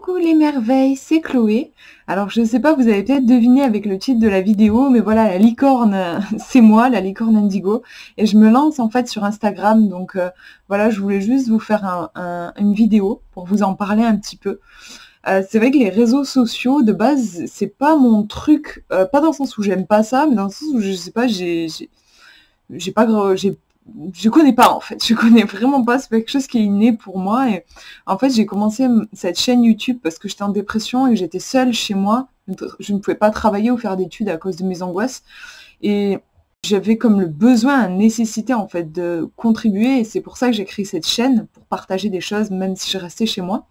Coucou les merveilles, c'est Chloé. Alors je ne sais pas, vous avez peut-être deviné avec le titre de la vidéo, mais voilà, la licorne, c'est moi, la licorne indigo. Et je me lance en fait sur Instagram, donc voilà, je voulais juste vous faire une vidéo pour vous en parler un petit peu. C'est vrai que les réseaux sociaux, de base, c'est pas mon truc, pas dans le sens où j'aime pas ça, mais dans le sens où je sais pas, j'ai pas je connais pas en fait, je connais vraiment pas, c'est quelque chose qui est inné pour moi. Et en fait j'ai commencé cette chaîne YouTube parce que j'étais en dépression et que j'étais seule chez moi, je ne pouvais pas travailler ou faire d'études à cause de mes angoisses, et j'avais comme le besoin, la nécessité en fait de contribuer, et c'est pour ça que j'ai créé cette chaîne, pour partager des choses même si je restais chez moi.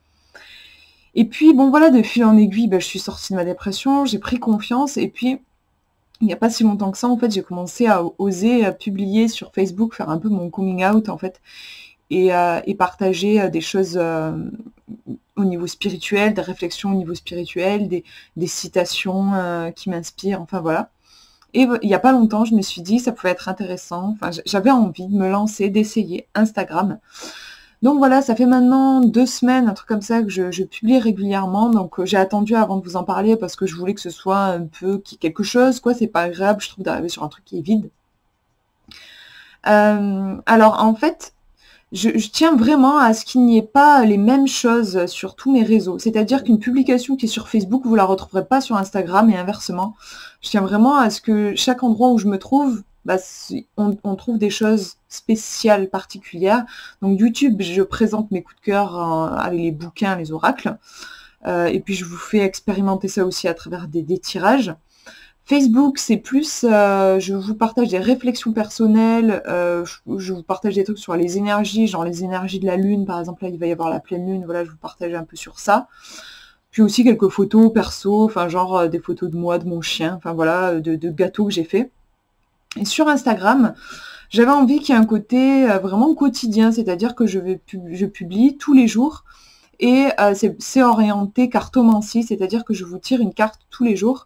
Et puis bon voilà, de fil en aiguille, je suis sortie de ma dépression, j'ai pris confiance, et puis il n'y a pas si longtemps que ça, en fait, j'ai commencé à oser publier sur Facebook, faire un peu mon coming out, en fait, et partager des choses au niveau spirituel, des réflexions au niveau spirituel, des citations qui m'inspirent, enfin voilà. Et il n'y a pas longtemps, je me suis dit que ça pouvait être intéressant, enfin, j'avais envie de me lancer, d'essayer Instagram. Donc voilà, ça fait maintenant 2 semaines, un truc comme ça, que je publie régulièrement. Donc j'ai attendu avant de vous en parler parce que je voulais que ce soit un peu quelque chose, quoi. C'est pas agréable, je trouve, d'arriver sur un truc qui est vide. Alors en fait, je tiens vraiment à ce qu'il n'y ait pas les mêmes choses sur tous mes réseaux. C'est-à-dire qu'une publication qui est sur Facebook, vous la retrouverez pas sur Instagram, et inversement. Je tiens vraiment à ce que chaque endroit où je me trouve, on trouve des choses spéciales, particulières. Donc YouTube, je présente mes coups de cœur avec les bouquins, les oracles. Et puis je vous fais expérimenter ça aussi à travers des tirages. Facebook, c'est plus, je vous partage des réflexions personnelles, je vous partage des trucs sur les énergies, genre les énergies de la lune, par exemple, là il va y avoir la pleine lune, voilà, je vous partage un peu sur ça. Puis aussi quelques photos perso, enfin genre des photos de moi, de mon chien, enfin voilà, de gâteaux que j'ai fait. Et sur Instagram, j'avais envie qu'il y ait un côté vraiment quotidien, c'est-à-dire que je publie tous les jours, et c'est orienté cartomancie, c'est-à-dire que je vous tire une carte tous les jours.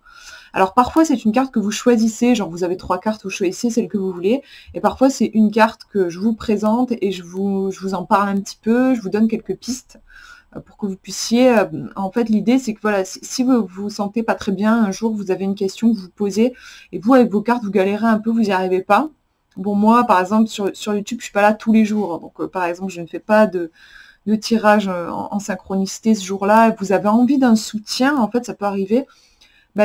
Alors parfois c'est une carte que vous choisissez, genre vous avez 3 cartes, vous choisissez celle que vous voulez, et parfois c'est une carte que je vous présente et je vous en parle un petit peu, je vous donne quelques pistes pour que vous puissiez... en fait l'idée c'est que voilà, si vous vous sentez pas très bien, un jour vous avez une question que vous posez, et vous avec vos cartes vous galérez un peu, vous n'y arrivez pas. Bon, moi par exemple sur YouTube je suis pas là tous les jours, donc par exemple je ne fais pas de tirage en synchronicité ce jour-là, vous avez envie d'un soutien, en fait ça peut arriver.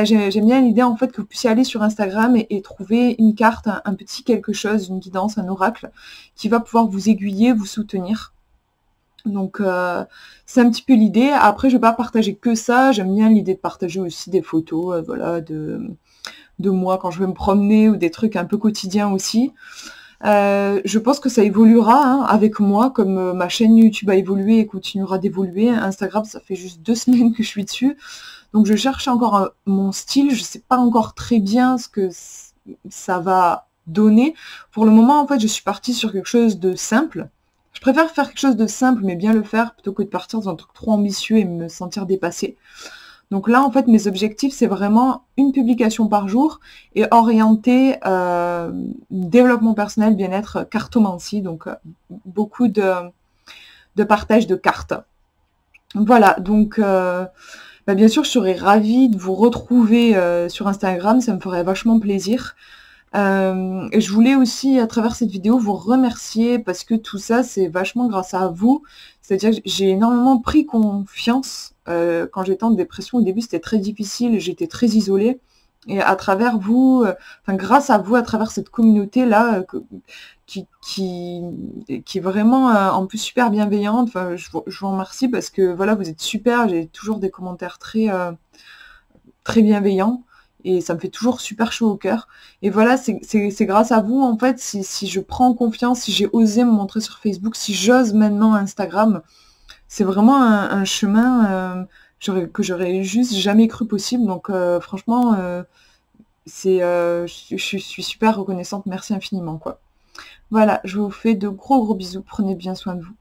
J'aime bien l'idée en fait que vous puissiez aller sur Instagram et trouver une carte, un petit quelque chose, une guidance, un oracle, qui va pouvoir vous aiguiller, vous soutenir. Donc c'est un petit peu l'idée. Après je ne vais pas partager que ça, j'aime bien l'idée de partager aussi des photos voilà, de moi quand je vais me promener, ou des trucs un peu quotidiens aussi. Je pense que ça évoluera avec moi, comme ma chaîne YouTube a évolué et continuera d'évoluer. Instagram, ça fait juste 2 semaines que je suis dessus. Donc je cherche encore mon style, je ne sais pas encore très bien ce que ça va donner. Pour le moment, en fait, je suis partie sur quelque chose de simple. Je préfère faire quelque chose de simple, mais bien le faire, plutôt que de partir dans un truc trop ambitieux et me sentir dépassée. Donc là, en fait, mes objectifs, c'est vraiment une publication par jour et orienter développement personnel, bien-être, cartomancie, donc beaucoup de partage de cartes. Voilà, donc bien sûr, je serais ravie de vous retrouver sur Instagram, ça me ferait vachement plaisir. Et je voulais aussi, à travers cette vidéo, vous remercier parce que tout ça, c'est vachement grâce à vous. C'est-à-dire que j'ai énormément pris confiance quand j'étais en dépression. Au début, c'était très difficile, j'étais très isolée. Et à travers vous, grâce à vous, à travers cette communauté-là, qui est vraiment en plus super bienveillante, je vous remercie parce que voilà, vous êtes super, j'ai toujours des commentaires très bienveillants. Et ça me fait toujours super chaud au cœur. Et voilà, c'est grâce à vous, en fait, si je prends confiance, si j'ai osé me montrer sur Facebook, si j'ose maintenant Instagram, c'est vraiment un chemin que j'aurais juste jamais cru possible. Donc franchement, je suis super reconnaissante. Merci infiniment, quoi. Voilà, je vous fais de gros bisous. Prenez bien soin de vous.